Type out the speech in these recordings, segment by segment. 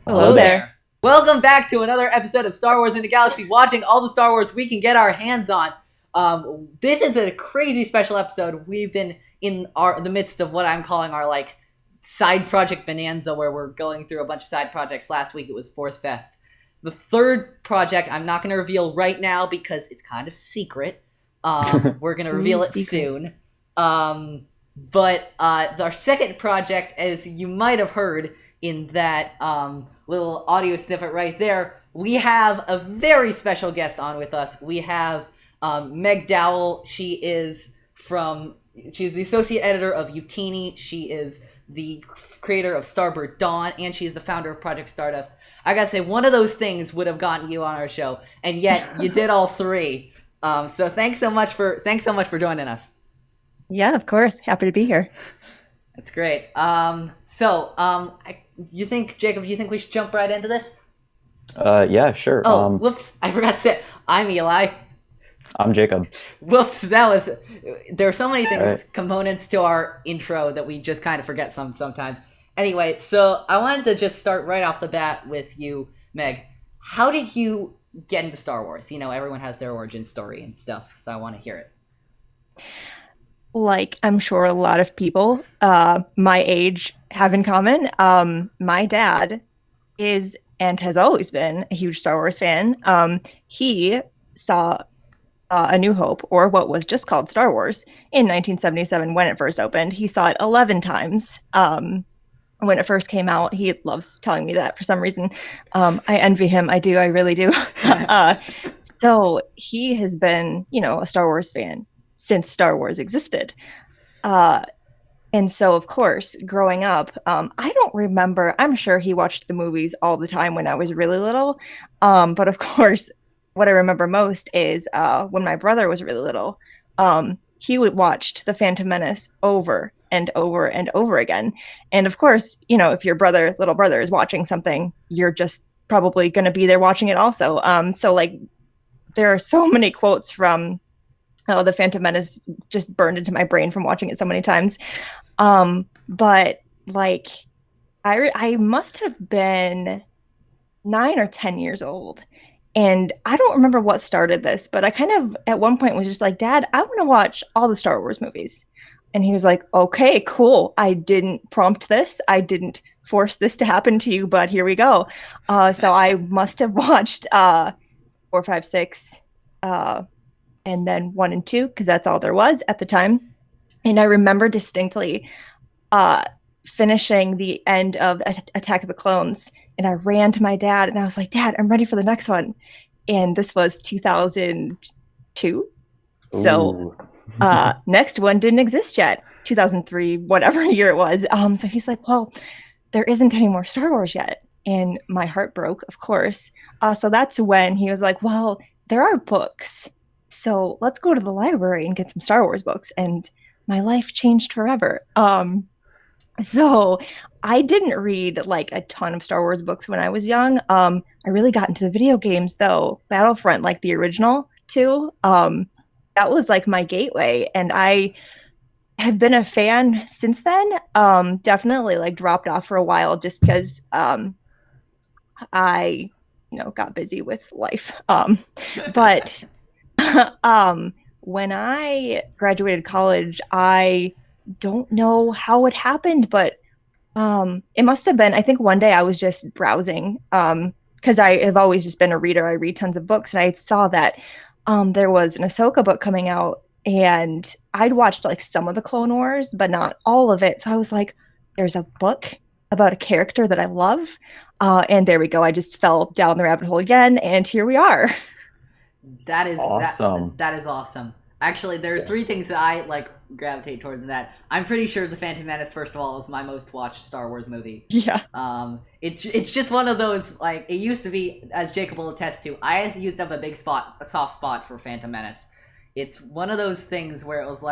Hello there. Welcome back to another episode of Star Wars in the Galaxy, watching all the Star Wars we can get our hands on. This is a crazy special episode. We've been in the midst of what I'm calling our side project bonanza, where we're going through a bunch of side projects. Last week it was Force Fest. The third project I'm not going to reveal right now because it's kind of secret. We're going to reveal it soon. But our second project, as you might have heard in that little audio snippet right there, we have a very special guest on with us. We have Meg Dowell. She's the associate editor of Youtini. She is the creator of Starbird Dawn, and she's the founder of Project Stardust. I gotta say, one of those things would have gotten you on our show, and yet you did all three. So thanks so much for joining us. Yeah, of course. Happy to be here. That's great. You think, Jacob, you think we should jump right into this? Yeah, sure. Oh, whoops. I forgot to say, I'm Eli. I'm Jacob. Whoops, there are so many things, right, components to our intro that we just kind of forget sometimes. Anyway, so I wanted to just start right off the bat with you, Meg. How did you get into Star Wars? You know, everyone has their origin story and stuff, so I want to hear it. Like I'm sure a lot of people my age have in common. My dad is and has always been a huge Star Wars fan. He saw A New Hope, or what was just called Star Wars, in 1977 when it first opened. He saw it 11 times when it first came out. He loves telling me that for some reason. I envy him. I do. I really do. So he has been, a Star Wars fan since Star Wars existed. And so, of course, growing up, I don't remember. I'm sure he watched the movies all the time when I was really little. But of course, what I remember most is when my brother was really little, he would watch The Phantom Menace over and over and over again. And of course, if your little brother is watching something, you're just probably going to be there watching it also. So there are so many quotes from The Phantom Menace just burned into my brain from watching it so many times. But I must have been 9 or 10 years old. And I don't remember what started this, but I kind of at one point was just like, Dad, I want to watch all the Star Wars movies. And he was like, okay, cool. I didn't prompt this. I didn't force this to happen to you, but here we go. So I must have watched 4, 5, 6, and then 1 and 2, because that's all there was at the time. And I remember distinctly finishing the end of Attack of the Clones, and I ran to my dad and I was like, Dad, I'm ready for the next one. And this was 2002. So next one didn't exist yet. 2003, whatever year it was. So he's like, well, there isn't any more Star Wars yet. And my heart broke, of course. So that's when he was like, well, there are books. So let's go to the library and get some Star Wars books. And my life changed forever. So I didn't read a ton of Star Wars books when I was young. I really got into the video games though. Battlefront, the original too. That was my gateway. And I have been a fan since then. Definitely dropped off for a while just because I got busy with life. But when I graduated college, I don't know how it happened, but it must have been, I think one day I was just browsing because I have always just been a reader. I read tons of books, and I saw that there was an Ahsoka book coming out, and I'd watched some of the Clone Wars, but not all of it. So I was like, there's a book about a character that I love. And there we go. I just fell down the rabbit hole again, and here we are. That is awesome. That is awesome. Actually, there are 3 things that I gravitate towards in that. I'm pretty sure The Phantom Menace, first of all, is my most watched Star Wars movie. Yeah. It's just one of those, it used to be, as Jacob will attest to, I used to have a soft spot for Phantom Menace. It's one of those things where it was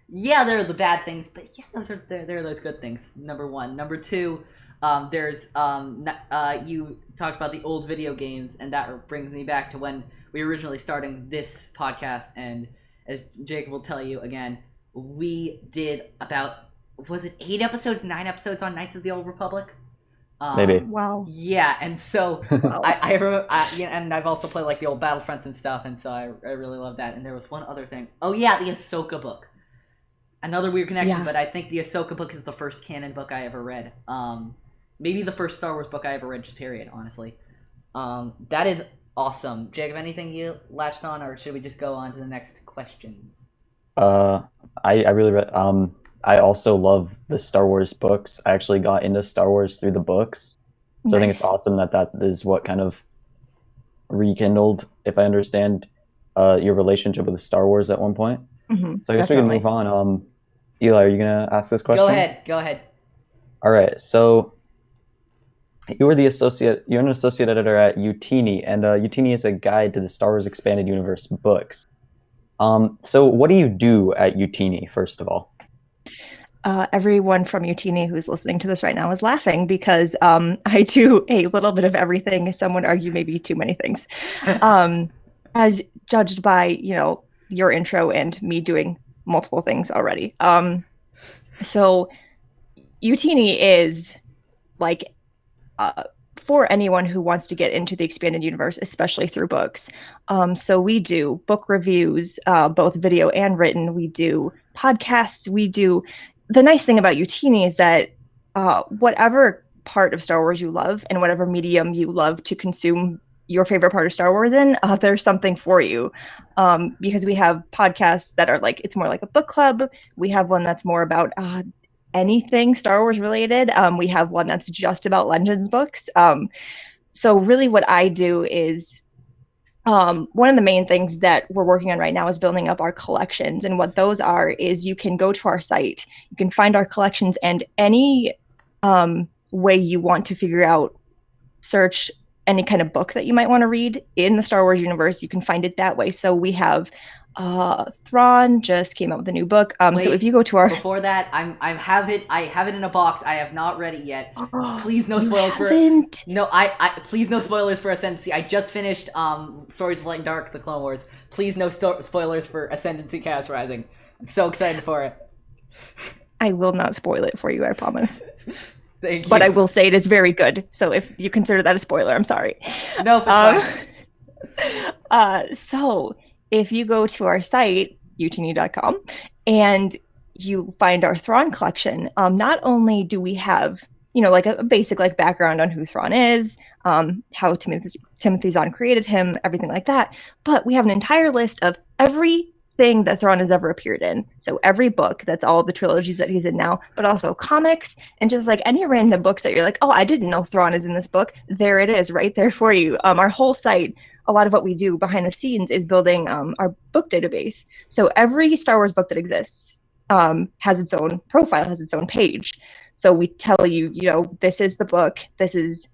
yeah, there are the bad things, but yeah, there are those good things. Number 1. Number 2, there's you talked about the old video games, and that brings me back to when we were originally starting this podcast, and as Jacob will tell you again, we did about, was it 8 episodes, 9 episodes on Knights of the Old Republic? Maybe. Wow. Yeah, and so Wow. I remember, and I've also played like the old Battlefronts and stuff, and so I really love that. And there was one other thing. Oh yeah, the Ahsoka book. Another weird connection, Yeah. but I think the Ahsoka book is the first canon book I ever read. Maybe the first Star Wars book I ever read, just period, honestly. That is awesome. Jacob, anything you latched on, or should we just go on to the next question? I really I also love the Star Wars books. I actually got into Star Wars through the books. So I think it's Nice. awesome that is what kind of rekindled, if I understand, your relationship with Star Wars at one point. So I guess we can Definitely. move on. Eli, are you gonna ask this question? Go ahead. All right. So you're an associate editor at Youtini, and Youtini is a guide to the Star Wars Expanded Universe books. So what do you do at Youtini, first of all? Everyone from Youtini who's listening to this right now is laughing because I do a little bit of everything. Some would argue maybe too many things, as judged by your intro and me doing multiple things already. So Youtini is like for anyone who wants to get into the expanded universe, especially through books. So we do book reviews, both video and written. We do podcasts. The nice thing about Youtini is that whatever part of Star Wars you love and whatever medium you love to consume your favorite part of Star Wars in, there's something for you. Because we have podcasts that are like, it's more like a book club. We have one that's more about anything Star Wars related. We have one that's just about Legends books. So really what I do is one of the main things that we're working on right now is building up our collections. And what those are is you can go to our site, you can find our collections, and any way you want to figure out, search any kind of book that you might want to read in the Star Wars universe, you can find it that way. So we have Thrawn just came out with a new book. Wait, so if you go to our before that, I have it in a box. I have not read it yet. Please no You spoilers for haven't? no. I please no spoilers for Ascendancy. I just finished Stories of Light and Dark, the Clone Wars. Please no spoilers for Ascendancy Chaos Rising. I'm so excited for it. I will not spoil it for you, I promise. Thank you. But I will say it is very good. So if you consider that a spoiler, I'm sorry. No, it's fine. So if you go to our site, youtini.com, and you find our Thrawn collection, not only do we have, like a basic like background on who Thrawn is, how Timothy Zahn created him, everything like that, but we have an entire list of everything that Thrawn has ever appeared in. So every book, that's all the trilogies that he's in now, but also comics and just like any random books that you're like, oh, I didn't know Thrawn is in this book. There it is right there for you. Our whole site, a lot of what we do behind the scenes is building our book database. So every Star Wars book that exists has its own profile, has its own page. So we tell you, this is the book, this is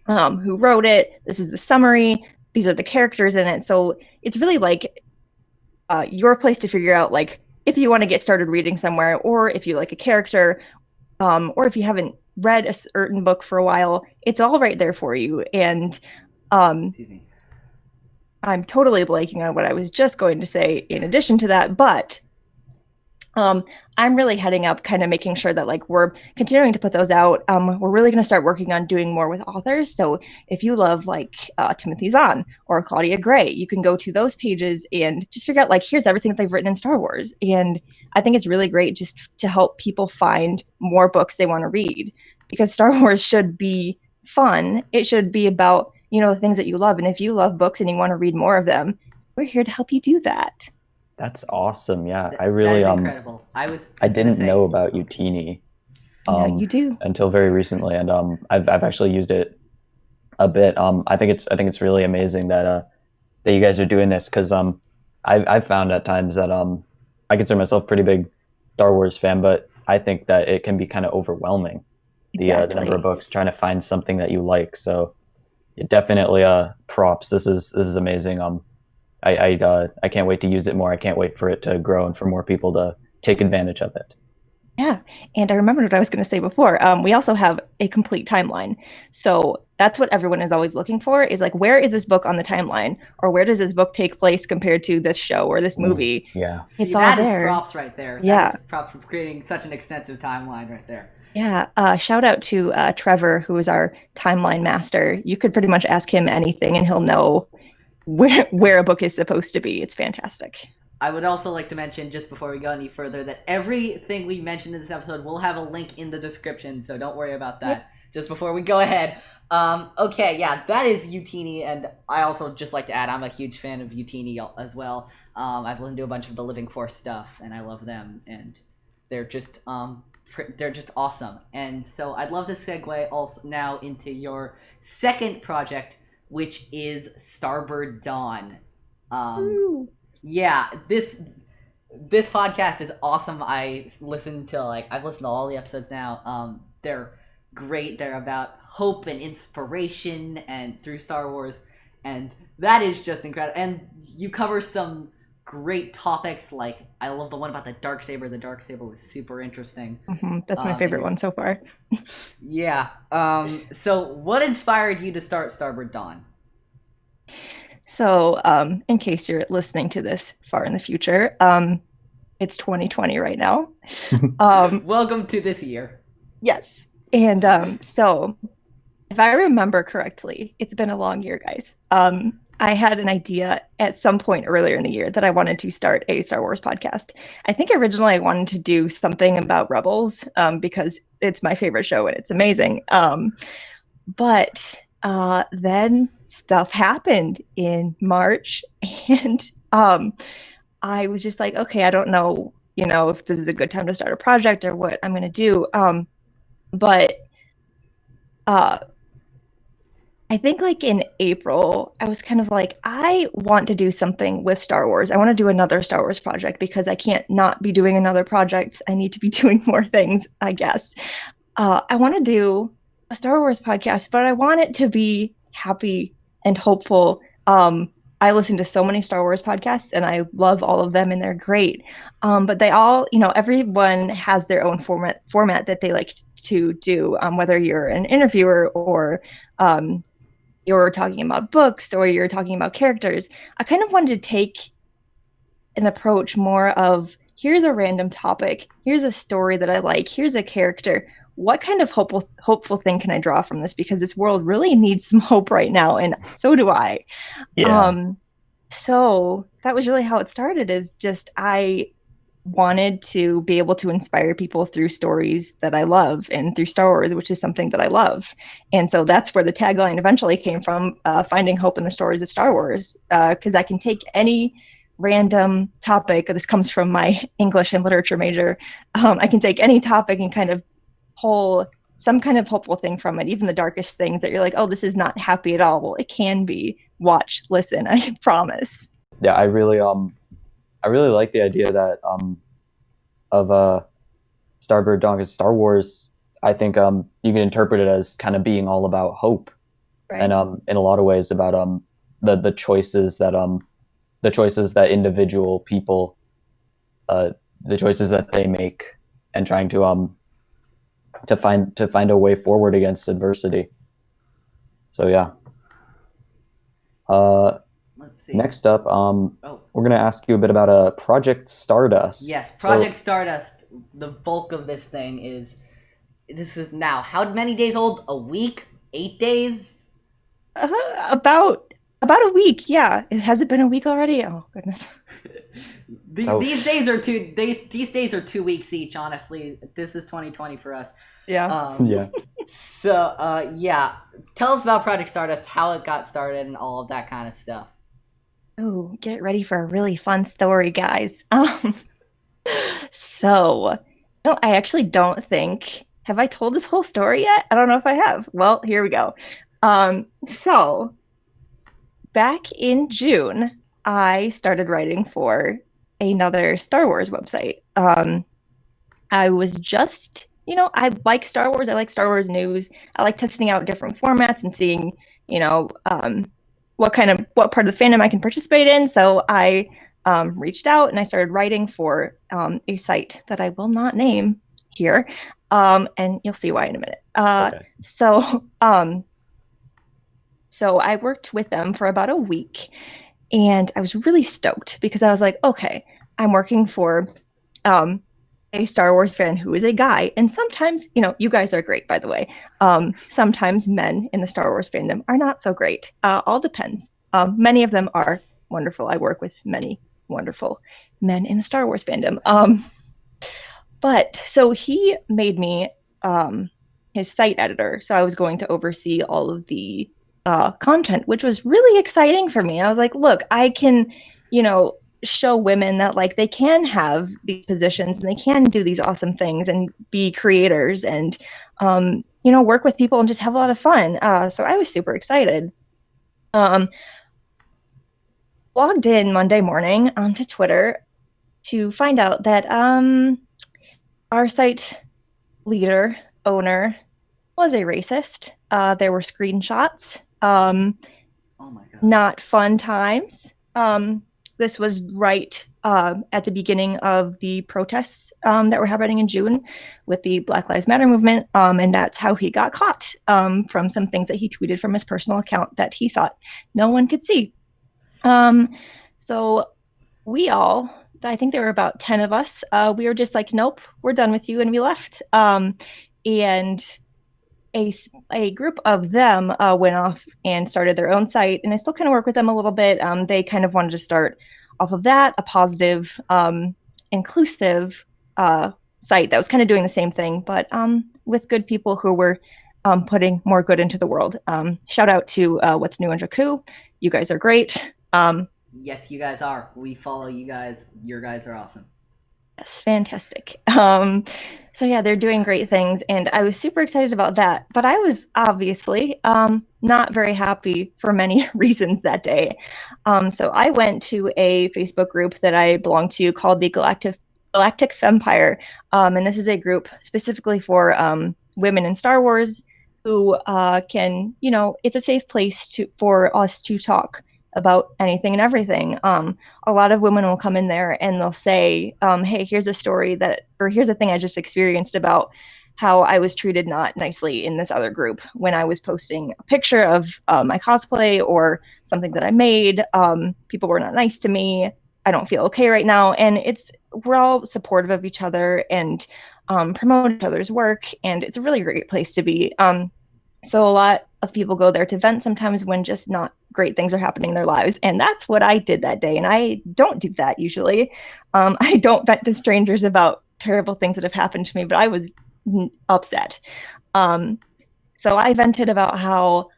who wrote it, this is the summary, these are the characters in it. So it's really like your place to figure out, like, if you want to get started reading somewhere, or if you like a character, or if you haven't read a certain book for a while, it's all right there for you. And Excuse me. I'm totally blanking on what I was just going to say in addition to that, but I'm really heading up kind of making sure that like we're continuing to put those out. We're really going to start working on doing more with authors. So if you love like Timothy Zahn or Claudia Gray, you can go to those pages and just figure out like, here's everything that they've written in Star Wars. And I think it's really great just to help people find more books they want to read, because Star Wars should be fun. It should be about, the things that you love. And if you love books and you want to read more of them, we're here to help you do that. That's awesome. Yeah, I really that is incredible. I didn't know about Youtini Yeah, you do. until very recently, and I've actually used it a bit. I think it's really amazing that you guys are doing this, because I've found at times that I consider myself a pretty big Star Wars fan, but I think that it can be kind of overwhelming, the number of books, trying to find something that you like. So it definitely props. This is amazing. I can't wait to use it more. I can't wait for it to grow and for more people to take advantage of it. Yeah, and I remembered what I was going to say before. We also have a complete timeline. So that's what everyone is always looking for, is like, where is this book on the timeline? Or where does this book take place compared to this show or this movie? Yeah. See, It's all that is there. props right there. Yeah. That is props for creating such an extensive timeline right there. Yeah, shout out to Trevor, who is our timeline master. You could pretty much ask him anything and he'll know where a book is supposed to be. It's fantastic. I would also like to mention, just before we go any further, that everything we mentioned in this episode will have a link in the description, so don't worry about that. Yep. Just before we go ahead. Okay, yeah, that is Youtini, and I also just like to add, I'm a huge fan of Youtini as well. I've listened to a bunch of the Living Force stuff, and I love them, and they're just awesome. And so I'd love to segue also now into your second project, which is Starbird Dawn. Yeah, this podcast is awesome. I've listened to all the episodes now. They're great. They're about hope and inspiration and through Star Wars, and that is just incredible. And you cover some great topics, like I love the one about the Darksaber. The Darksaber was super interesting. That's my favorite one so far. Yeah. So what inspired you to start Starbird Dawn? So, in case you're listening to this far in the future, it's 2020 right now. Welcome to this year. Yes. And so, if I remember correctly, it's been a long year, guys. I had an idea at some point earlier in the year that I wanted to start a Star Wars podcast. I think originally I wanted to do something about Rebels because it's my favorite show and it's amazing. But then stuff happened in March, and I was just like, okay, I don't know, if this is a good time to start a project or what I'm going to do. But I think in April, I was kind of like, I want to do something with Star Wars. I want to do another Star Wars project because I can't not be doing another project. I need to be doing more things, I guess. I want to do a Star Wars podcast, but I want it to be happy and hopeful. I listen to so many Star Wars podcasts and I love all of them and they're great. But they all, everyone has their own format that they like to do, whether you're an interviewer or you're talking about books or you're talking about characters. I kind of wanted to take an approach more of, here's a random topic, here's a story that I like, here's a character. What kind of hopeful thing can I draw from this? Because this world really needs some hope right now, and so do I. Yeah. So that was really how it started, is just I wanted to be able to inspire people through stories that I love and through Star Wars, which is something that I love. And so that's where the tagline eventually came from, finding hope in the stories of Star Wars, because I can take any random topic. This comes from my English and literature major. I can take any topic and kind of pull some kind of hopeful thing from it, even the darkest things that you're like, oh, this is not happy at all. Well, it can be. Watch, listen, I promise. Yeah, I really like the idea that of Starbird Dawn, because Star Wars, I think you can interpret it as kind of being all about hope, right. And in a lot of ways about the choices that individual people, the choices that they make, and trying to find a way forward against adversity. So yeah. Let's see. Next up, we're gonna ask you a bit about Project Stardust. Yes, Project Stardust. The bulk of this thing is. This is now how many days old? A week? 8 days? About a week. Yeah, has it been a week already? Oh goodness. These days are 2 weeks each. Honestly, this is 2020 for us. Yeah. Yeah. So, yeah. Tell us about Project Stardust, how it got started, and all of that kind of stuff. Oh, get ready for a really fun story, guys. So, no, I actually don't think. Have I told this whole story yet? I don't know if I have. Well, here we go. So, back in June, I started writing for another Star Wars website. I was just, I like Star Wars. I like Star Wars news. I like testing out different formats and seeing, what part of the fandom I can participate in. So I reached out and I started writing for a site that I will not name here. And you'll see why in a minute. Okay. So I worked with them for about a week, and I was really stoked because I was like, okay, I'm working for a a Star Wars fan who is a guy, and sometimes, you guys are great, by the way. Sometimes men in the Star Wars fandom are not so great. All depends. Many of them are wonderful. I work with many wonderful men in the Star Wars fandom. But so he made me his site editor. So I was going to oversee all of the content, which was really exciting for me. I was like, look, I can, show women that like they can have these positions and they can do these awesome things and be creators and work with people and just have a lot of fun. So I was super excited. Logged in Monday morning onto Twitter to find out that our site leader, owner, was a racist. There were screenshots. Oh my God. Not fun times. This was right at the beginning of the protests that were happening in June with the Black Lives Matter movement. And that's how he got caught from some things that he tweeted from his personal account that he thought no one could see. So we all, I think there were about 10 of us, we were just like, nope, we're done with you. And we left. And a group of them went off and started their own site, and I still kind of work with them a little bit. They kind of wanted to start off of that, a positive, inclusive site that was kind of doing the same thing, but with good people who were putting more good into the world. Shout out to What's New in Jakku. You guys are great. Yes, you guys are. We follow you guys. Your guys are awesome. Yes, fantastic. So yeah, they're doing great things, and I was super excited about that. But I was obviously not very happy for many reasons that day. So I went to a Facebook group that I belong to called the Galactic Fempire, and this is a group specifically for women in Star Wars who can, it's a safe place for us to talk about anything and everything. A lot of women will come in there and they'll say, hey, here's a story or here's a thing I just experienced about how I was treated not nicely in this other group when I was posting a picture of my cosplay or something that I made. People were not nice to me. I don't feel okay right now. And we're all supportive of each other and promote each other's work. And it's a really great place to be. So a lot of people go there to vent sometimes when just not great things are happening in their lives. And that's what I did that day. And I don't do that usually. I don't vent to strangers about terrible things that have happened to me, but I was upset. So I vented about how,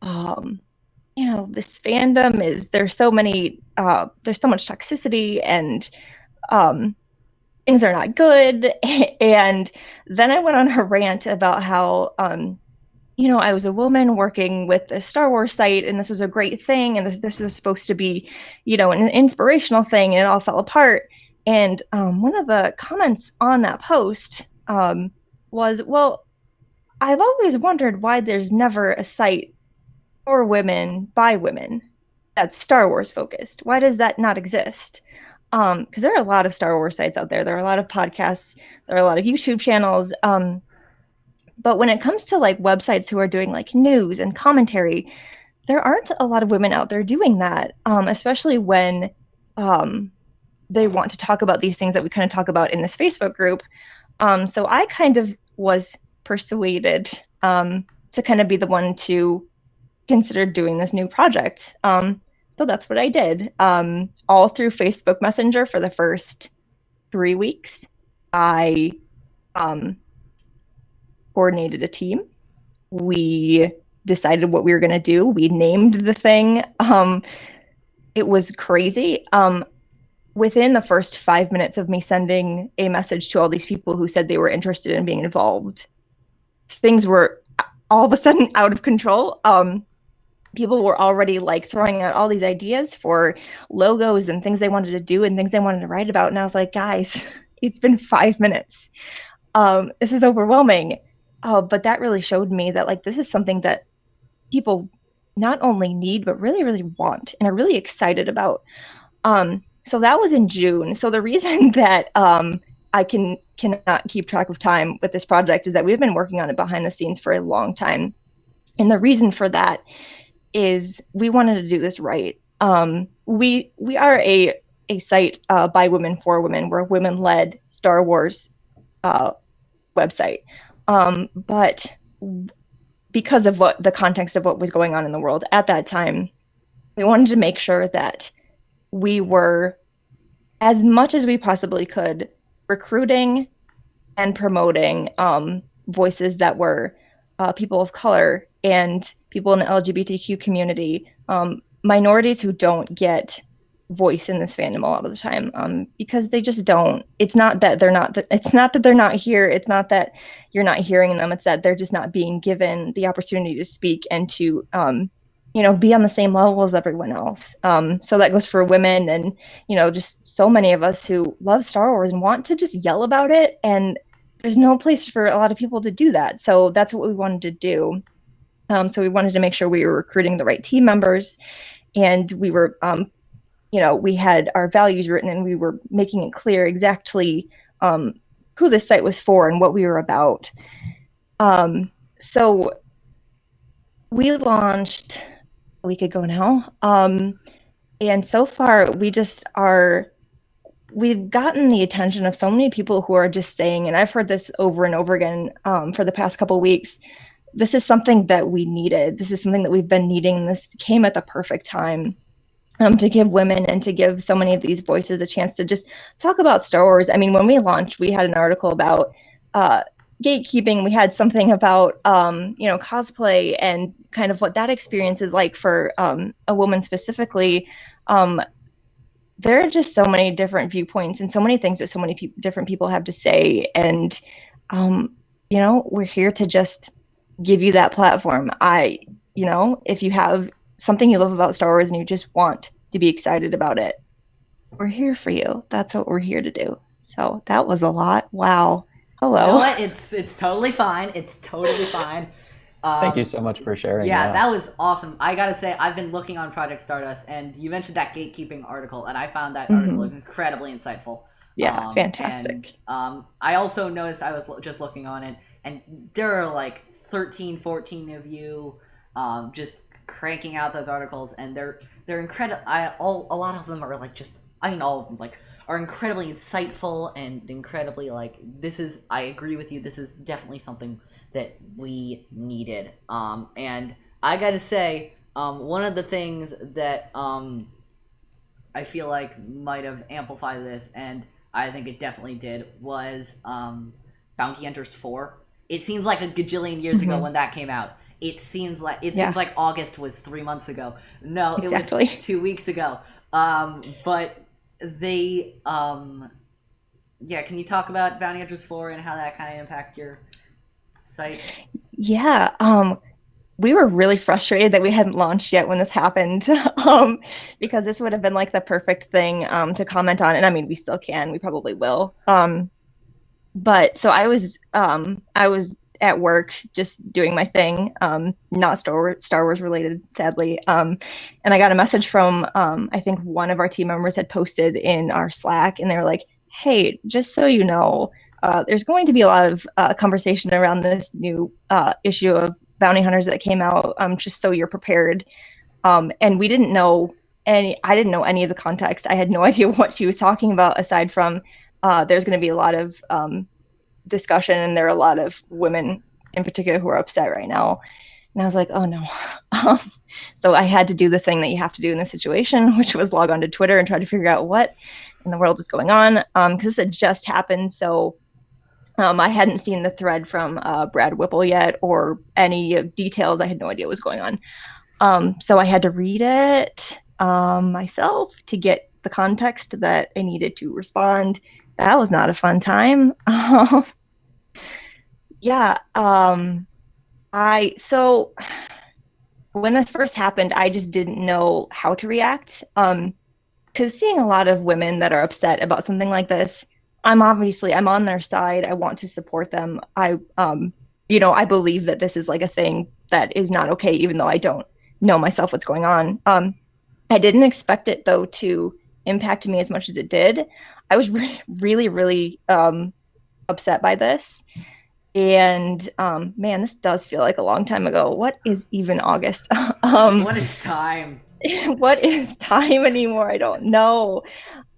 this fandom there's so much toxicity and things are not good. And then I went on a rant about how, I was a woman working with a Star Wars site, and this was a great thing, and this was supposed to be, an inspirational thing, and it all fell apart. And one of the comments on that post was, well, I've always wondered why there's never a site for women by women that's Star Wars focused. Why does that not exist? Because there are a lot of Star Wars sites out there. There are a lot of podcasts. There are a lot of YouTube channels. But when it comes to like websites who are doing like news and commentary, there aren't a lot of women out there doing that, especially when they want to talk about these things that we kind of talk about in this Facebook group. So I kind of was persuaded to kind of be the one to consider doing this new project. So that's what I did. All through Facebook Messenger for the first 3 weeks. I coordinated a team. We decided what we were going to do. We named the thing. It was crazy. Within the first 5 minutes of me sending a message to all these people who said they were interested in being involved, things were all of a sudden out of control. People were already like throwing out all these ideas for logos and things they wanted to do and things they wanted to write about. And I was like, guys, it's been 5 minutes. This is overwhelming. But that really showed me that like this is something that people not only need, but really, really want and are really excited about. So that was in June. So the reason that I cannot keep track of time with this project is that we've been working on it behind the scenes for a long time. And the reason for that is we wanted to do this right. We are a site by women for women. We're a women-led Star Wars website. But because of what the context of what was going on in the world at that time, we wanted to make sure that we were, as much as we possibly could, recruiting and promoting voices that were people of color and people in the LGBTQ community, minorities who don't get voice in this fandom a lot of the time, because they just don't. It's not that they're not. It's not that they're not here. It's not that you're not hearing them. It's that they're just not being given the opportunity to speak and to, be on the same level as everyone else. So that goes for women and, just so many of us who love Star Wars and want to just yell about it. And there's no place for a lot of people to do that. So that's what we wanted to do. So we wanted to make sure we were recruiting the right team members, and we were, we had our values written, and we were making it clear exactly who this site was for and what we were about. So we launched a week ago now. And so far we've gotten the attention of so many people who are just saying, and I've heard this over and over again for the past couple of weeks, this is something that we needed. This is something that we've been needing. This came at the perfect time to give women and to give so many of these voices a chance to just talk about Star Wars. I mean, when we launched, we had an article about gatekeeping. We had something about, cosplay and kind of what that experience is like for a woman specifically. There are just so many different viewpoints and so many things that so many different people have to say. And, we're here to just give you that platform. If you have something you love about Star Wars and you just want to be excited about it, we're here for you. That's what we're here to do. So that was a lot. Wow. Hello. You know what? It's totally fine. It's totally fine. Thank you so much for sharing. Yeah, that was awesome. I gotta say, I've been looking on Project Stardust, and you mentioned that gatekeeping article, and I found that article incredibly insightful. Yeah, fantastic. And, I also noticed, I was just looking on it, and there are like 13, 14 of you just cranking out those articles, and they're incredible. A lot of them are like all of them are incredibly insightful and incredibly I agree with you, this is definitely something that we needed. And I gotta say, one of the things that I feel like might have amplified this, and I think it definitely did, was Bounty Hunters 4. It seems like a gajillion years ago when that came out. It seems like August was 3 months ago. No, exactly. It was 2 weeks ago. But they, can you talk about Bounty Hunters 4 and how that kind of impact your site? Yeah, we were really frustrated that we hadn't launched yet when this happened, because this would have been like the perfect thing to comment on. And I mean, we still can. We probably will. But so I was at work just doing my thing, not Star Wars related, sadly. And I got a message from, I think one of our team members had posted in our Slack, and they were like, hey, just so you know, there's going to be a lot of conversation around this new issue of Bounty Hunters that came out, just so you're prepared. And we didn't know I didn't know any of the context. I had no idea what she was talking about, aside from there's going to be a lot of discussion, and there are a lot of women in particular who are upset right now. And I was like, oh no. So I had to do the thing that you have to do in this situation, which was log on to Twitter and try to figure out what in the world is going on, because this had just happened. So I hadn't seen the thread from Brad Whipple yet, or any details. I had no idea what was going on. So I had to read it myself to get the context that I needed to respond. That was not a fun time. So when this first happened, I just didn't know how to react. Because seeing a lot of women that are upset about something like this, I'm on their side. I want to support them. I believe that this is like a thing that is not okay, even though I don't know myself what's going on. I didn't expect it, though, to impact me as much as it did. I was really, really upset by this. And man, this does feel like a long time ago. What is even August? What is time? What is time anymore? I don't know.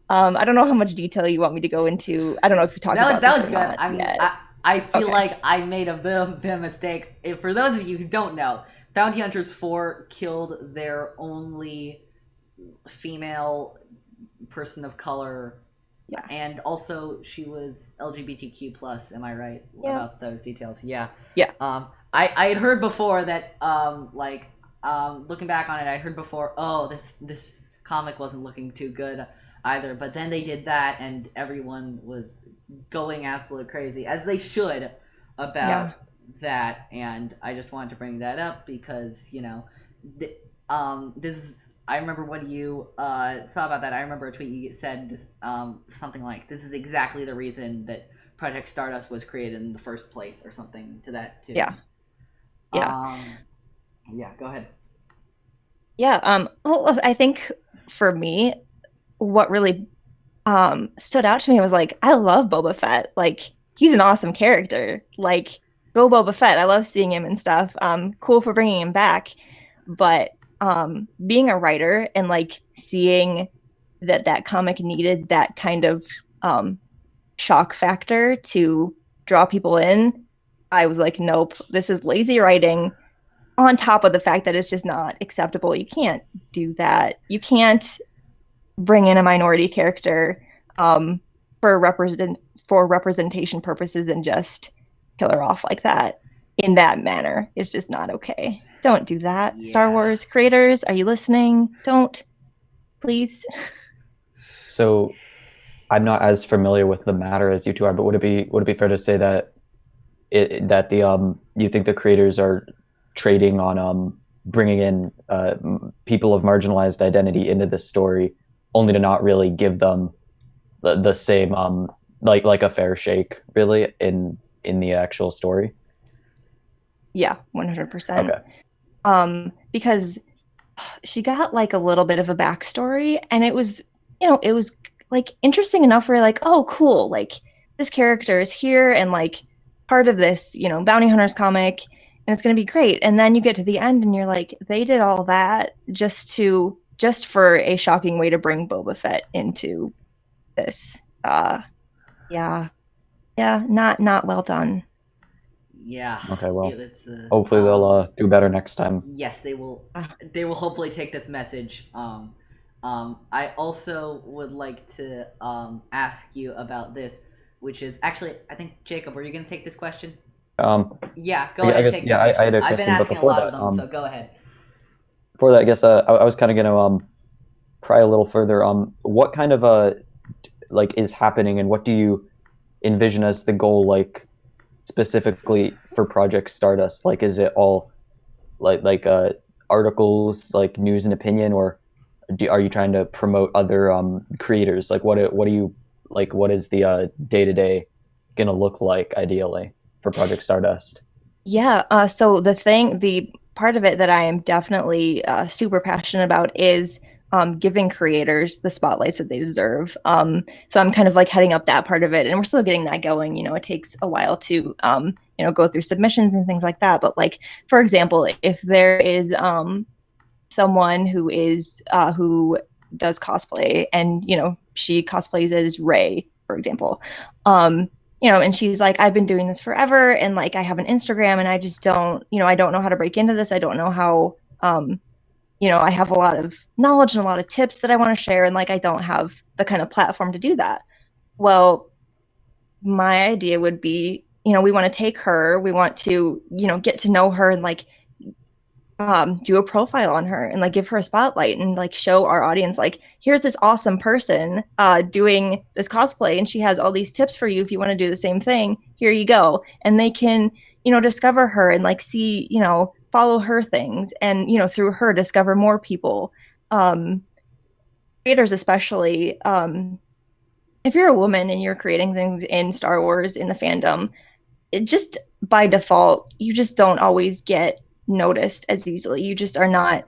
I don't know how much detail you want me to go into. I don't know if we talked about That this was or good. not I mean, yet. I feel Okay. like I made a bit of mistake. For those of you who don't know, Bounty Hunters 4 killed their only female person of color, Yeah. and also she was LGBTQ plus. Am I right Yeah. about those details? Yeah. Yeah. I had heard before that looking back on it, I heard before, oh, this comic wasn't looking too good either. But then they did that, and everyone was going absolutely crazy, as they should, about that. And I just wanted to bring that up because this. I remember when you saw about that. I remember a tweet you said something like, "This is exactly the reason that Project Stardust was created in the first place," or something to that too. Yeah. Yeah. Go ahead. Yeah. Well, I think for me, what really stood out to me was like, I love Boba Fett. Like, he's an awesome character. Like, go Boba Fett. I love seeing him and stuff. Cool for bringing him back. But being a writer and like seeing that comic needed that kind of shock factor to draw people in, I was like, nope, this is lazy writing. On top of the fact that it's just not acceptable. You can't do that. You can't bring in a minority character for representation purposes and just kill her off like that in that manner. It's just not okay. Don't do that. Yeah. Star Wars creators, are you listening? Don't, please. So I'm not as familiar with the matter as you two are, but would it be fair to say that you think the creators are trading on bringing in people of marginalized identity into this story, only to not really give them the same like a fair shake really in the actual story? Yeah, 100%. Okay. Because she got like a little bit of a backstory, and it was like interesting enough where like, oh, cool, like this character is here and like part of this, bounty hunters comic, and it's going to be great. And then you get to the end and you're like, they did all that just for a shocking way to bring Boba Fett into this. Yeah, not well done. Yeah. Okay, well, It was, hopefully they'll do better next time. Yes, they will. They will hopefully take this message. I also would like to ask you about this, which is actually, I think, Jacob, were you going to take this question? Yeah, go ahead. Take the question. I had a question, I've been asking a lot of them, that, so go ahead. For that, I guess I was kind of going to pry a little further. What kind of is happening, and what do you envision as the goal, like specifically for Project Stardust? Like, is it all like articles, like news and opinion, or are you trying to promote other creators? Like, what do you like? What is the day-to-day gonna look like ideally for Project Stardust? Yeah. So the part of it that I am definitely super passionate about is giving creators the spotlights that they deserve. So I'm kind of like heading up that part of it, and we're still getting that going. It takes a while to go through submissions and things like that. But like, for example, if there is someone who does cosplay, and she cosplays as Rey, for example, and she's like, I've been doing this forever, and like I have an Instagram, and I just don't, I don't know how to break into this. I don't know how, I have a lot of knowledge and a lot of tips that I want to share, and like I don't have the kind of platform to do that. Well, my idea would be, we want to take her, we want to, get to know her and like do a profile on her and like give her a spotlight and like show our audience like, here's this awesome person doing this cosplay, and she has all these tips for you if you want to do the same thing. Here you go. And they can discover her and like see, follow her things, and through her discover more people, creators especially. If you're a woman and you're creating things in Star Wars in the fandom, it just by default you just don't always get noticed as easily. You just are not,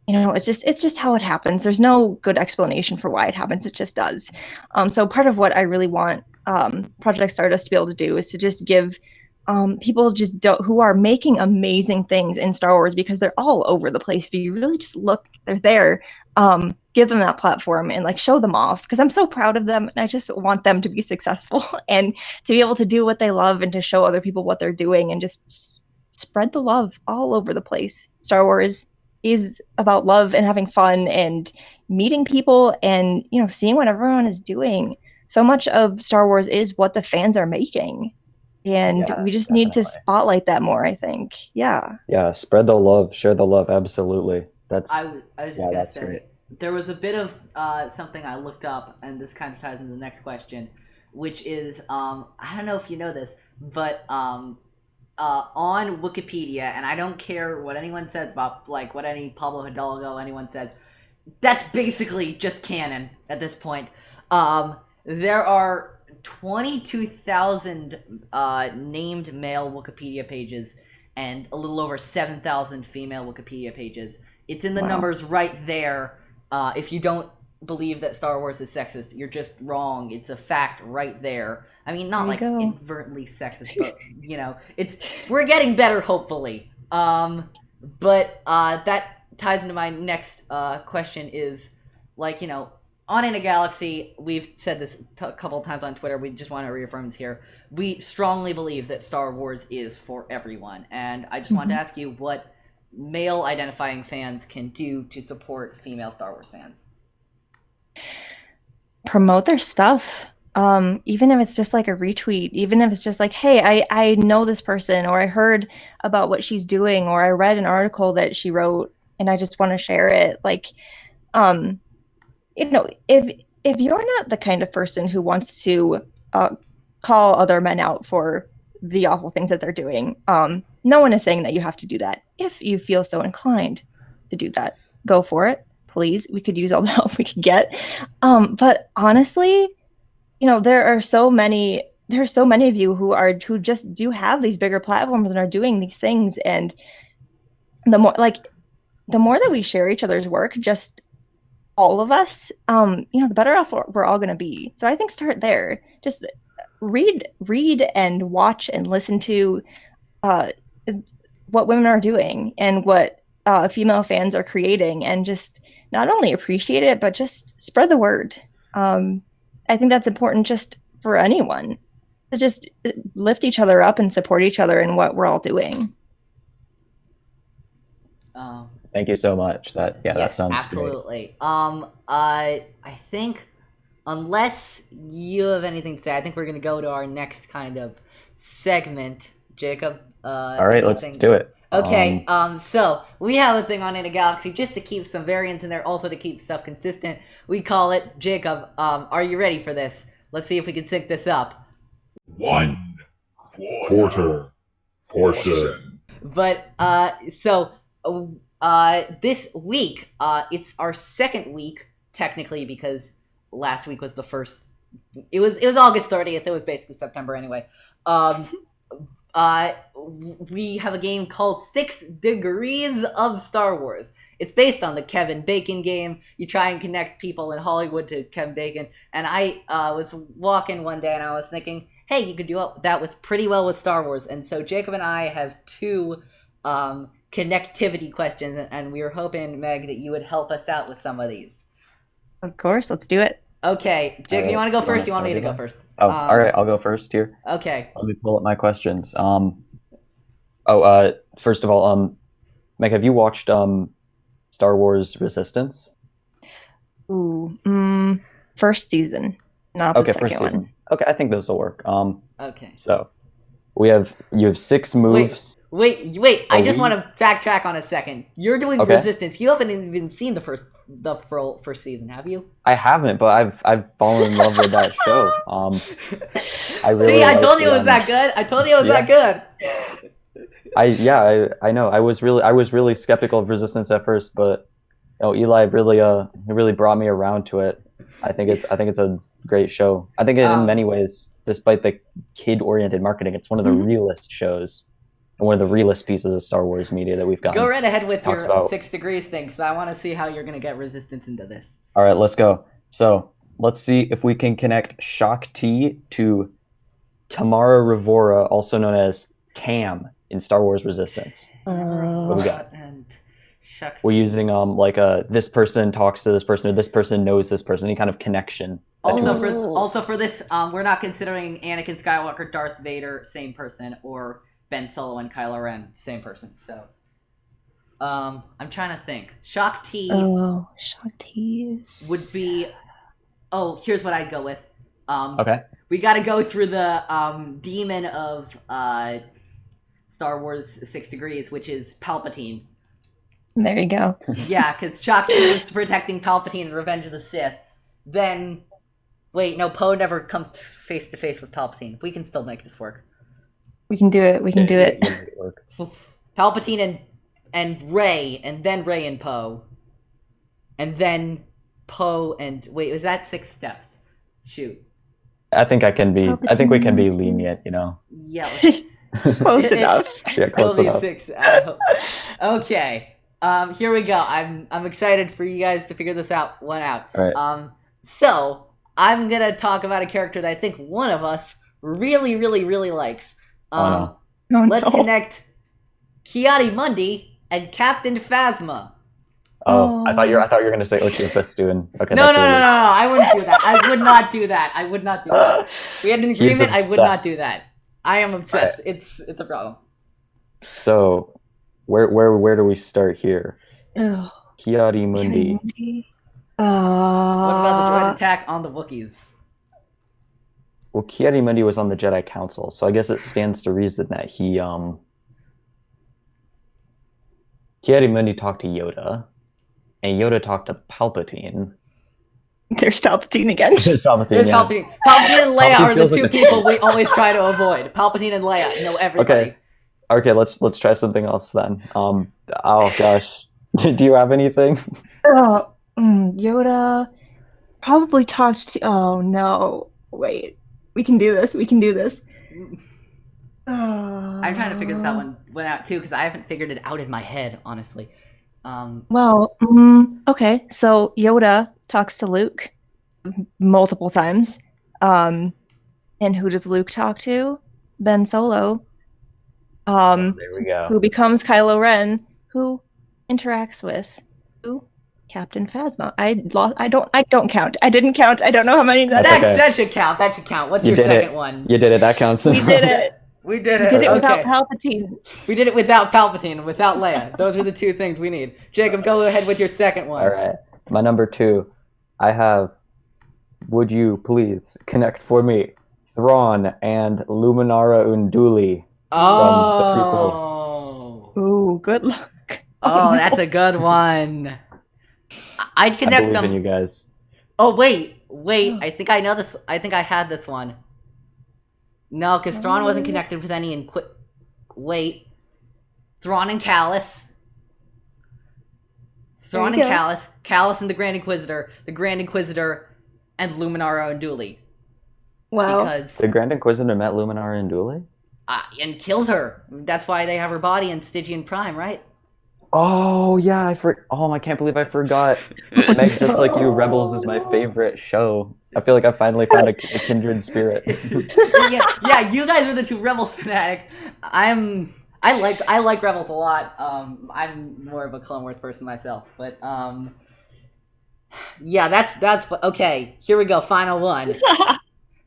it's just how it happens. There's no good explanation for why it happens. It just does. So part of what I really want Project Stardust to be able to do is to just give people just don't, who are making amazing things in Star Wars, because they're all over the place. If you really just look, they're there. Give them that platform and like show them off, because I'm so proud of them and I just want them to be successful and to be able to do what they love and to show other people what they're doing and just spread the love all over the place. Star Wars is about love and having fun and meeting people and, you know, seeing what everyone is doing. So much of Star Wars is what the fans are making. And Yeah, we just need to definitely. spotlight that more, I think. Yeah. Yeah, spread the love, share the love. Absolutely. That's I was just yeah, gonna that's say great. there was a bit of something I looked up, and this kind of ties into the next question, which is I don't know if you know this, but on Wikipedia, and I don't care what anyone says about like what any Pablo Hidalgo anyone says, that's basically just canon at this point. There are 22,000 named male Wikipedia pages and a little over 7,000 female Wikipedia pages. It's in the Wow. numbers right there. If you don't believe that Star Wars is sexist, you're just wrong. It's a fact right there. I mean, not There you like go. inadvertently sexist, but you know, we're getting better, hopefully. But that ties into my next question is, like, you know, on In a Galaxy, we've said this a couple of times on Twitter, we just want to reaffirm this here. We strongly believe that Star Wars is for everyone, and I just wanted to ask you what male identifying fans can do to support female Star Wars fans. Promote their stuff. Even if it's just like a retweet, even if it's just like, hey, I know this person, or I heard about what she's doing, or I read an article that she wrote and I just want to share it. Like, you know, if you're not the kind of person who wants to call other men out for the awful things that they're doing, no one is saying that you have to do that. If you feel so inclined to do that, go for it. Please, we could use all the help we could get. But honestly, you know, there are so many of you who just do have these bigger platforms and are doing these things. And the more that we share each other's work, just all of us, you know, the better off we're all going to be. So I think start there. Just read and watch and listen to what women are doing and what female fans are creating, and just not only appreciate it, but just spread the word. I think that's important just for anyone to just lift each other up and support each other in what we're all doing. Thank you so much. That Yes, sounds absolutely. I think unless you have anything to say, I think we're gonna go to our next kind of segment, Jacob. All right, let's do it. Okay, so we have a thing on In a Galaxy just to keep some variance in there, also to keep stuff consistent. We call it, Jacob, are you ready for this? Let's see if we can sync this up. 1/4 portion. But, this week, it's our second week, technically, because last week was the first, it was August 30th, it was basically September anyway. We have a game called 6 Degrees of Star Wars. It's based on the Kevin Bacon game. You try and connect people in Hollywood to Kevin Bacon. And I was walking one day and I was thinking, hey, you could do that with pretty well with Star Wars. And so Jacob and I have 2 connectivity questions, and we were hoping, Meg, that you would help us out with some of these. Of course, let's do it. Okay, Jacob, you want to go first? You want me to go first? Oh, all right, I'll go first here. Okay. Let me pull up my questions. First of all, Meg, have you watched Star Wars Resistance? Ooh, first season, not the second one. Okay, I think those will work. Okay. So you have 6 moves. Wait! I just want to backtrack on a second. You're doing Resistance. You haven't even seen the first season, have you? I haven't, but I've fallen in love with that show. I really see. I told you it was that good. I told you it was that good. I know. I was really skeptical of Resistance at first, but Eli really brought me around to it. I think it's a great show. I think in many ways, despite the kid-oriented marketing, it's one of the realest shows and one of the realest pieces of Star Wars media that we've gotten. Go right ahead with your 6 degrees thing, because I want to see how you're going to get Resistance into this. All right, let's go. So let's see if we can connect Shakti to Tamara Rivora, also known as Tam in Star Wars Resistance. What we got? And Shakti. We're using like this person talks to this person, or this person knows this person, any kind of connection. Also for this, we're not considering Anakin Skywalker, Darth Vader, same person, or Ben Solo and Kylo Ren, same person. So, I'm trying to think. Shakti. Oh, Shakti's would be. Oh, here's what I'd go with. Okay. We got to go through the demon of Star Wars 6 Degrees, which is Palpatine. There you go. Yeah, because Shakti was protecting Palpatine in Revenge of the Sith. Then, wait, no, Poe never comes face to face with Palpatine. We can still make this work. We can do it. We can do it. You make it work. Palpatine and Rey, and then Rey and Poe, and then Poe and wait, was that 6 steps? Shoot. I think we can be lenient, you know. Yeah. Close enough. Yeah, close enough. 6. Okay. Here we go. I'm excited for you guys to figure this one out. All right. So I'm gonna talk about a character that I think one of us really, really, really likes. Let's connect Ki-Adi-Mundi and Captain Phasma. Oh, I thought you were gonna say Ochi Festoon. Okay. No, I wouldn't do that. I would not do that. We had an agreement. I would not do that. I am obsessed. Right. It's a problem. So, where do we start here? Ki-Adi-Mundi. What about the droid attack on the Wookiees? Well, Ki-Adi-Mundi was on the Jedi Council, so I guess it stands to reason that Ki-Adi-Mundi talked to Yoda, and Yoda talked to Palpatine. There's Palpatine again. There's Palpatine. Palpatine and Leia are the two people we always try to avoid. Palpatine and Leia know everybody. Okay, let's try something else then. Oh gosh, do you have anything? Yoda probably talked to. Oh no! Wait, we can do this. I'm trying to figure this one out too because I haven't figured it out in my head, honestly. Okay, so Yoda talks to Luke multiple times. And who does Luke talk to? Ben Solo. There we go. Who becomes Kylo Ren? Who interacts with Captain Phasma? I don't count. I didn't count. I don't know how many that should count. That should count. What's your second one? You did it. That counts. We did it. We did it. We did it without Palpatine. We did it without Palpatine, without Leia. Those are the two things we need. Jacob, go ahead with your second one. All right. My number 2, I have, would you please connect for me Thrawn and Luminara Unduli from the prequels. Ooh, good luck. Oh, that's a good one. I'd connect them. I believe in you guys. Oh, wait. I think I know this. I think I had this one. No, because Thrawn wasn't connected with any Wait. Thrawn and Callus. Callus and the Grand Inquisitor and Luminara Unduli. Wow. Because the Grand Inquisitor met Luminara Unduli? And killed her. That's why they have her body in Stygian Prime, right? Oh, yeah, I can't believe I forgot. Meg, just like you, Rebels is my favorite show. I feel like I finally found a kindred spirit. yeah, you guys are the two Rebels fanatic. I like Rebels a lot. I'm more of a Clone Wars person myself, but yeah, that's okay. Here we go. Final one.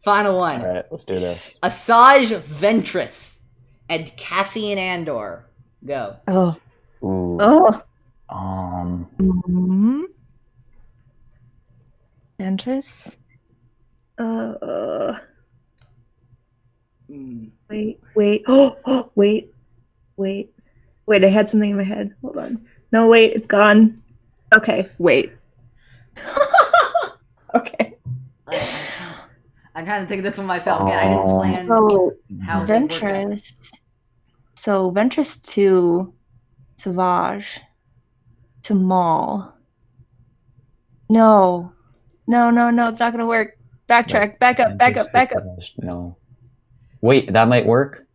All right, let's do this. Asajj Ventress and Cassian Andor. Go. Oh. Ooh. Oh. Ventress. Wait. Oh, wait. I had something in my head. Hold on. No, wait. It's gone. Okay. Wait. Okay. I'm trying to think of this one myself. Again, I didn't plan how Ventress. So Ventress to Savage to Maul. No. It's not gonna work. Backtrack. Back up. No. Wait, that might work.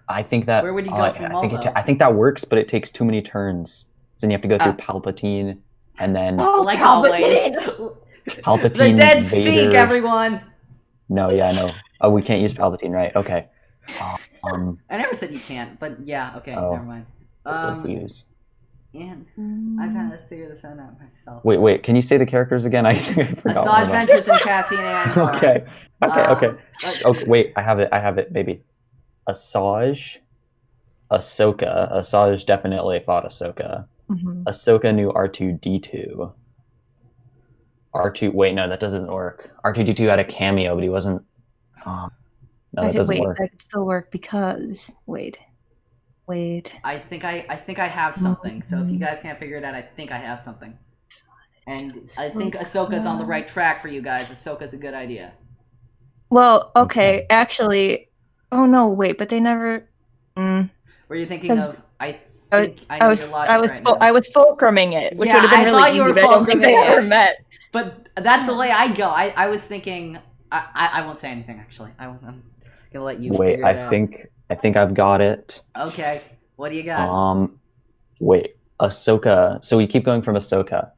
I think that. Where would you go from Maul? I think that works, but it takes too many turns. So then you have to go through Palpatine, and then like Palpatine. always. Palpatine. The dead Vader. speak, everyone. No, yeah, I know. Oh, we can't use Palpatine, right? Okay. I never said you can't, but yeah, okay, Oh. never mind. What if we use? And I kind of figured this out myself. Wait. Can you say the characters again? I think I forgot. Asajj Ventress and Cassian Andor. Okay. Okay. Okay. Wait. I have it, baby. Asajj, Ahsoka. Asajj definitely fought Ahsoka. Mhm. Ahsoka knew R2D2. R2. Wait, no, that doesn't work. R2D2 had a cameo, but he wasn't. No, that doesn't work. That could still work because wait. I think I have something. So if you guys can't figure it out, I think I have something. And I think Ahsoka's on the right track for you guys. Ahsoka's a good idea. Well, okay, actually, oh no, wait, but they never. Were you thinking of? I was fulcruming it, which would have been really easy, but I don't think they ever met. But that's the way I go. I was thinking. I won't say anything actually. I'm gonna let you. Wait, figure it out. I think I've got it. Okay, what do you got? Wait, Ahsoka. So we keep going from Ahsoka.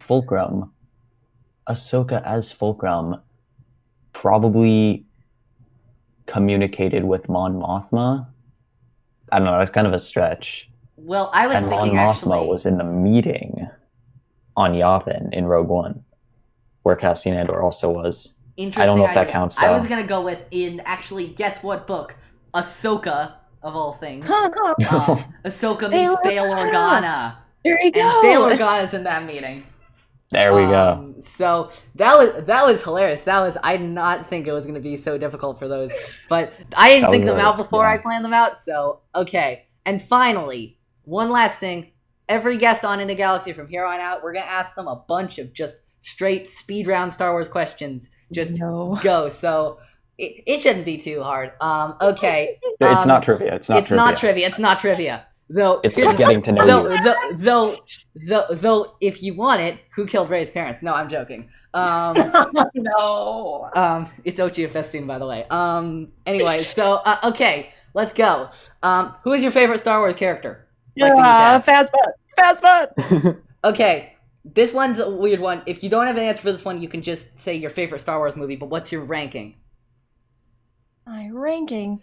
Fulcrum. Ahsoka as Fulcrum probably communicated with Mon Mothma. I don't know. That's kind of a stretch. Well, I was thinking Mon Mothma actually was in the meeting on Yavin in Rogue One, where Cassian Andor also was. Interesting. I don't know if that counts. Though. I was gonna go with actually guess what book? Ahsoka of all things. Ahsoka meets Bail Organa. There you go. And Bail Organa's in that meeting. There we go. So that was hilarious. I did not think it was gonna be so difficult for those, but I didn't think them out before I planned them out. So okay. And finally, one last thing. Every guest on In the Galaxy from here on out, we're gonna ask them a bunch of just straight speed round Star Wars questions. Just go. So it shouldn't be too hard. Okay. It's not trivia. It's not trivia. Though it's just getting to know you. Though, if you want it, who killed Rey's parents? No, I'm joking. No. It's Ochi Festoon, by the way. Anyway, so okay, let's go. Who is your favorite Star Wars character? Phasma. Okay. This one's a weird one. If you don't have an answer for this one, you can just say your favorite Star Wars movie, but what's your ranking? My ranking?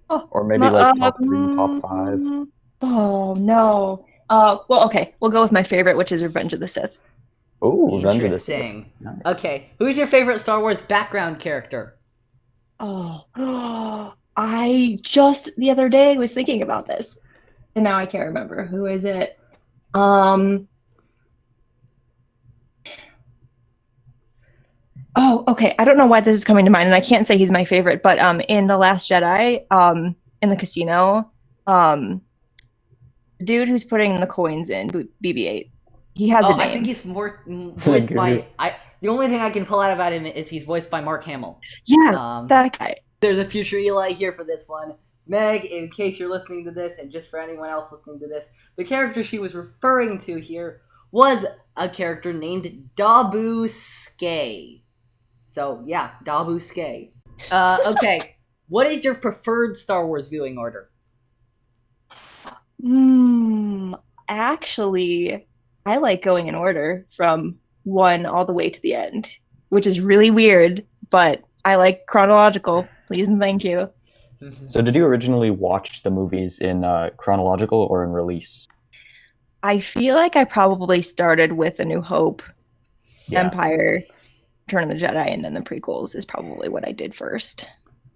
Oh, or maybe top 3, top 5. Oh, no. Well, okay. We'll go with my favorite, which is Revenge of the Sith. Ooh, Revenge of the Sith. Interesting. Nice. Okay. Who's your favorite Star Wars background character? Oh, I just the other day was thinking about this, and now I can't remember. Who is it? Oh, okay. I don't know why this is coming to mind, and I can't say he's my favorite, but in The Last Jedi, in the casino, the dude who's putting the coins in, BB-8, he has a name. I think he's more voiced by... The only thing I can pull out about him is he's voiced by Mark Hamill. Yeah, that guy. There's a future Eli here for this one. Meg, in case you're listening to this, and just for anyone else listening to this, the character she was referring to here was a character named Dabu Skay. So, yeah, Dabu Skay. Okay, what is your preferred Star Wars viewing order? Actually, I like going in order from 1 all the way to the end, which is really weird, but I like chronological. Please and thank you. So did you originally watch the movies in chronological or in release? I feel like I probably started with A New Hope, Empire, Return of the Jedi, and then the prequels is probably what I did first.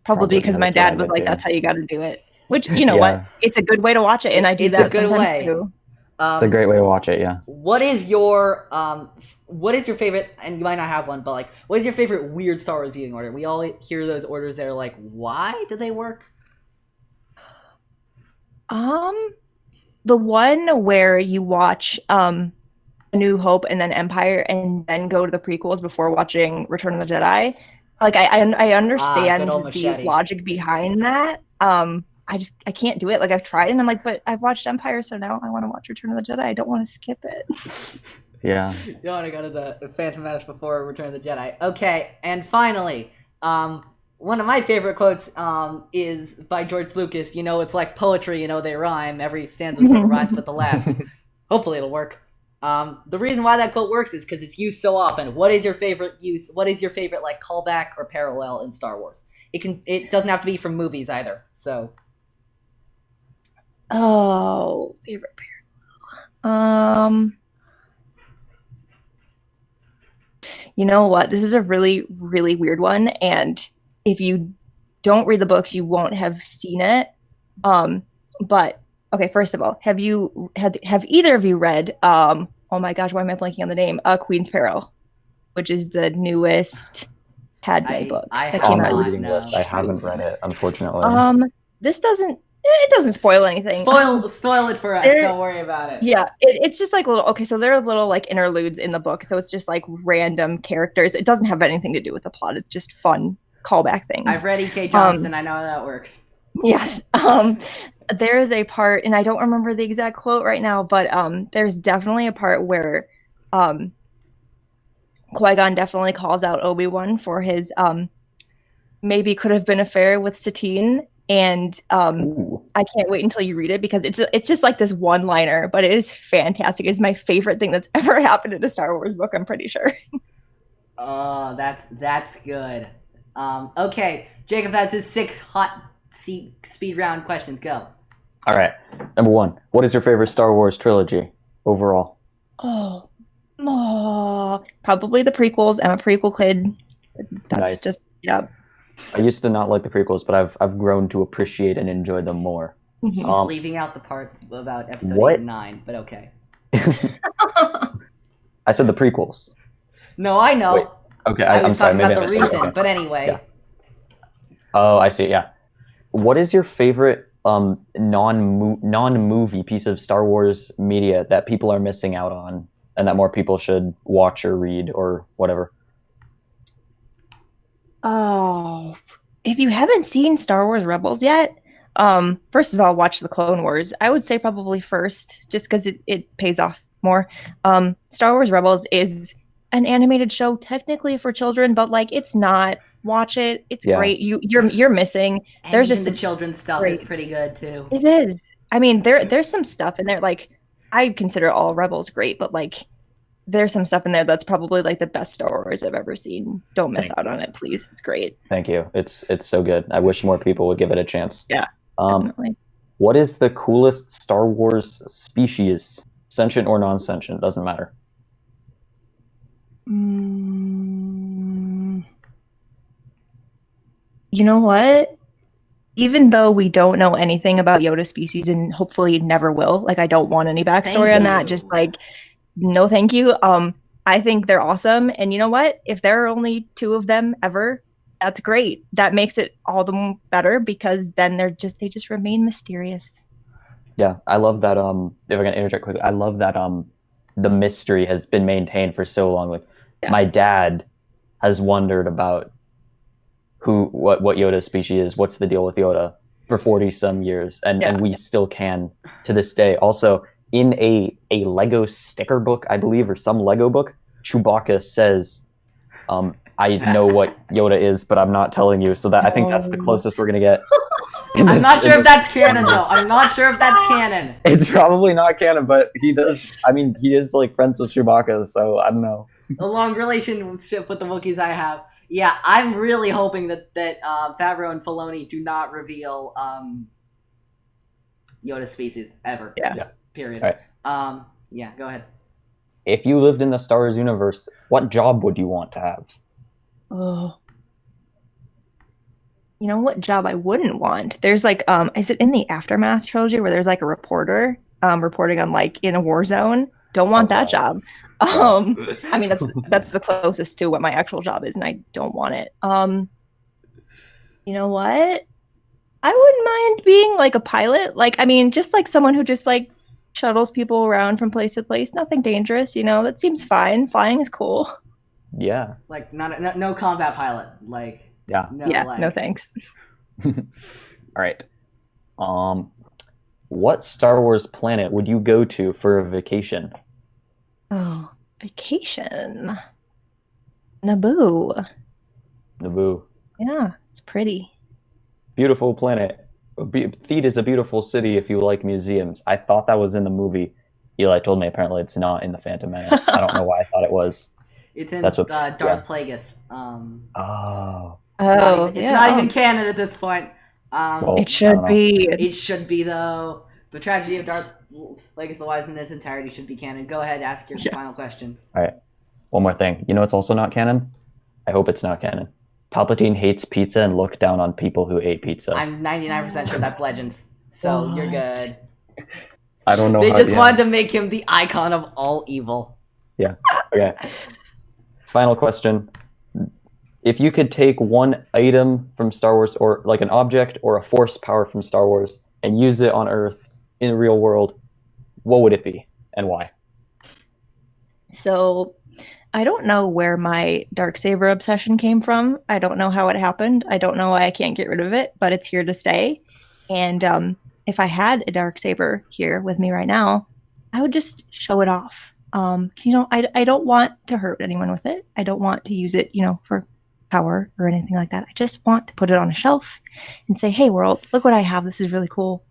Probably because my dad was like, that's how you got to do it. Which, you know what? It's a good way to watch it, and I do that sometimes too. It's a great way to watch it, yeah. What is your favorite, and you might not have one, but like, what is your favorite weird Star Wars viewing order? We all hear those orders that are like, why do they work? The one where you watch A New Hope and then Empire and then go to the prequels before watching Return of the Jedi. Like I understand the logic behind that. I can't do it. Like I've tried and I'm like, but I've watched Empire, so now I want to watch Return of the Jedi. I don't want to skip it. Yeah. You want to go to the Phantom Menace before Return of the Jedi. Okay, and finally, one of my favorite quotes is by George Lucas. You know, it's like poetry. You know, they rhyme. Every stanza sort of rhymes with the last. Hopefully, it'll work. The reason why that quote works is because it's used so often. What is your favorite use? What is your favorite like callback or parallel in Star Wars? It doesn't have to be from movies either. So. Oh, favorite parallel. You know what? This is a really, really weird one, and if you don't read the books, you won't have seen it. But okay, first of all, have either of you read? Oh my gosh, why am I blanking on the name? Queen's Peril, which is the newest Padme book that came out. Reading list. I haven't read it, unfortunately. This doesn't. It doesn't spoil anything. Spoil it for us. Don't worry about it. Yeah, it's just like little. Okay, so there are little like interludes in the book, so it's just like random characters. It doesn't have anything to do with the plot. It's just fun callback things. I've read E.K. Johnston. I know how that works. Yes. There is a part, and I don't remember the exact quote right now, but there's definitely a part where Qui-Gon definitely calls out Obi-Wan for his maybe could have been affair with Satine. And I can't wait until you read it because it's just like this one-liner, but it is fantastic. It's my favorite thing that's ever happened in a Star Wars book, I'm pretty sure. Oh, that's good. Okay, Jacob has his 6 hot seat speed round questions. Go. All right. Number 1. What is your favorite Star Wars trilogy overall? Oh, probably the prequels. I'm a prequel kid. That's nice. Just yeah. I used to not like the prequels, but I've grown to appreciate and enjoy them more. He's leaving out the part about episode 8 and 9, but okay. I said the prequels. No, I know. Wait, okay, I'm sorry. talking Maybe about the reason, okay. But anyway. Yeah. Oh, I see. Yeah. What is your favorite non-movie piece of Star Wars media that people are missing out on, and that more people should watch or read or whatever? Oh, if you haven't seen Star Wars Rebels yet, first of all, watch the Clone Wars. I would say probably first, just because it pays off more. Star Wars Rebels is an animated show technically for children, but like it's not. Watch it. It's great. You're missing. And there's even just the children's stuff is pretty good too. It is. I mean, there's some stuff in there. Like I consider all Rebels great, but like there's some stuff in there that's probably like the best Star Wars I've ever seen. Don't miss out on it, please. It's great. Thank you. It's so good. I wish more people would give it a chance. Yeah. Definitely. What is the coolest Star Wars species? Sentient or non-sentient, doesn't matter. You know what? Even though we don't know anything about Yoda species and hopefully never will, like I don't want any backstory on that. Just like, no, thank you. I think they're awesome. And you know what? If there are only 2 of them ever, that's great. That makes it all the more better because then they just remain mysterious. Yeah, I love that. If I can interject quickly, I love that. The mystery has been maintained for so long. Like my dad has wondered about what Yoda's species is, what's the deal with Yoda for 40 some years, and we still can to this day. Also, in a Lego sticker book, I believe, or some Lego book, Chewbacca says, I know what Yoda is, but I'm not telling you. So that I think that's the closest we're gonna get. I'm not sure if that's canon though. I'm not sure if that's canon. It's probably not canon, but he does. I mean, he is like friends with Chewbacca, so I don't know. A long relationship with the Wookiees I have. Yeah, I'm really hoping that Favreau and Filoni do not reveal Yoda's species ever. Yeah. Period. Right. Yeah, go ahead. If you lived in the Star Wars universe, what job would you want to have? Oh. You know what job I wouldn't want? There's like, is it in the Aftermath trilogy where there's like a reporter reporting on like in a war zone? Don't want that job. I mean, that's the closest to what my actual job is, and I don't want it. You know what? I wouldn't mind being like a pilot. Like, I mean, just like someone who just like shuttles people around from place to place. Nothing dangerous, you know. That seems fine. Flying is cool. Yeah. Like no combat pilot. Like no thanks. All right. What Star Wars planet would you go to for a vacation? Oh, vacation. Naboo. Yeah, it's pretty. Beautiful planet. Theed is a beautiful city if you like museums. I thought that was in the movie. Eli told me apparently it's not in The Phantom Menace. I don't know why I thought it was. It's in Darth Plagueis. Oh, It's yeah. not even canon at this point. Well, It I should don't know. be. It should be, though. The tragedy of Darth Legacy of the Wise in its entirety should be canon. Go ahead, ask your final question. All right. One more thing. You know what's also not canon? I hope it's not canon. Palpatine hates pizza and looked down on people who ate pizza. I'm 99% sure that's Legends. So you're good. I don't know. They how, just yeah. wanted to make him the icon of all evil. Yeah. Okay. Final question. If you could take one item from Star Wars, or like an object or a force power from Star Wars, and use it on Earth in the real world, what would it be and why? So I don't know where my Darksaber obsession came from. I don't know how it happened. I don't know why I can't get rid of it, but it's here to stay. And if I had a Darksaber here with me right now, I would just show it off. 'Cause, I don't want to hurt anyone with it. I don't want to use it, for power or anything like that. I just want to put it on a shelf and say, "Hey, world, look what I have. This is really cool."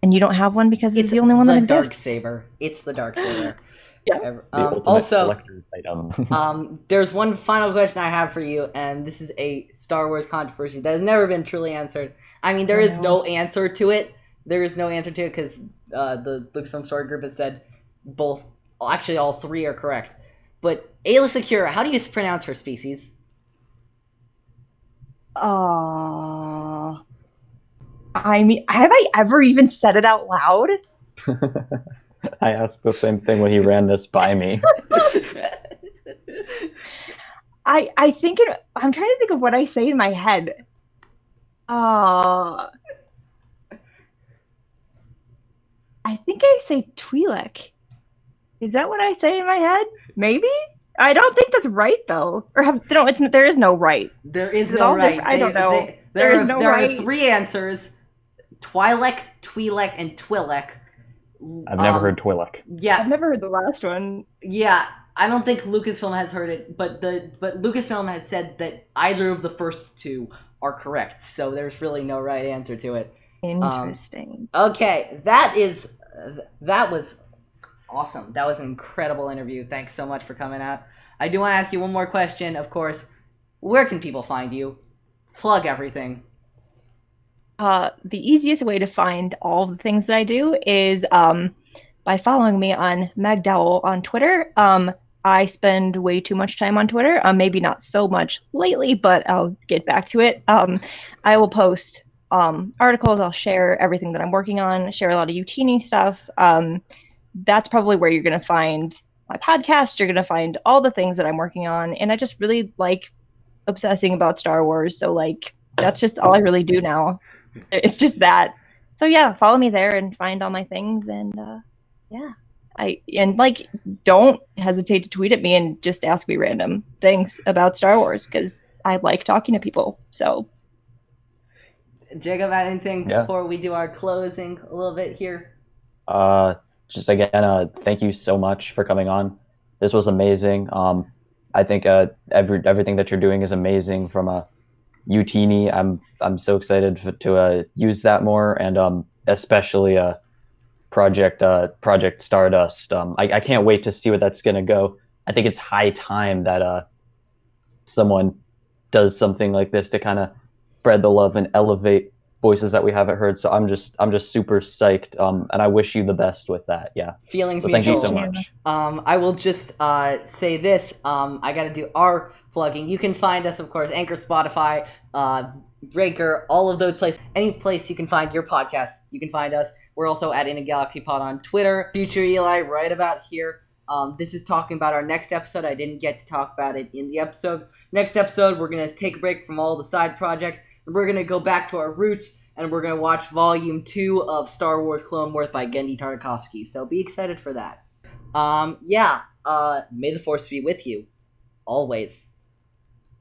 And you don't have one because it's the only one that exists. Darksaber. It's the Darksaber. Yeah. The ultimate Also, collector's item. there's one final question I have for you, and this is a Star Wars controversy that has never been truly answered. I mean, there is no answer to it. There is no answer to it because the Lucasfilm Story Group has said both. Actually, all three are correct. But Aayla Secura, how do you pronounce her species? I mean, have I ever even said it out loud? I asked the same thing when he ran this by me. I think I'm trying to think of what I say in my head. I think I say Twi'lek. Is that what I say in my head? Maybe? I don't think that's right though. There is no right. There is no right. I don't know. There no are right. three answers: Twi'lek, Twi'lek, and Twi'lek. I've never heard Twi'lek. Yeah, I've never heard the last one. yeah. I don't think Lucasfilm has heard it, but Lucasfilm has said that either of the first two are correct. So there's really no right answer to it. Interesting. Okay, that was awesome. That was an incredible interview. Thanks so much for coming out. I do want to ask you one more question, of course. Where can people find you? Plug everything. The easiest way to find all the things that I do is by following me on Meg Dowell on Twitter. I spend way too much time on Twitter. Maybe not so much lately, but I'll get back to it. I will post articles. I'll share everything that I'm working on, share a lot of Youtini stuff. That's probably where you're going to find my podcast. You're going to find all the things that I'm working on. And I just really like obsessing about Star Wars. So that's just all I really do now. It's just that. So yeah, follow me there and find all my things. And don't hesitate to tweet at me and just ask me random things about Star Wars because I like talking to people. So Jacob, anything before we do our closing a little bit here? Just again, thank you so much for coming on. This was amazing. I think everything that you're doing is amazing from Youtini. I'm so excited to use that more, and especially Project Stardust. I can't wait to see where that's gonna go. I think it's high time that someone does something like this to kind of spread the love and elevate voices that we haven't heard. So I'm just super psyched, and I wish you the best with that. Yeah, feelings so mutual. Thank you so much. I will just say this. I got to do our plugging. You can find us, of course, Anchor, Spotify, Breaker, all of those places. Any place you can find your podcast, you can find us. We're also at In a Galaxy Pod on Twitter. Future Eli, right about here. This is talking about our next episode. I didn't get to talk about it in the episode. Next episode, we're going to take a break from all the side projects. We're going to go back to our roots, and we're going to watch Volume 2 of Star Wars Clone Wars by Genndy Tartakovsky. So be excited for that. May the Force be with you. Always.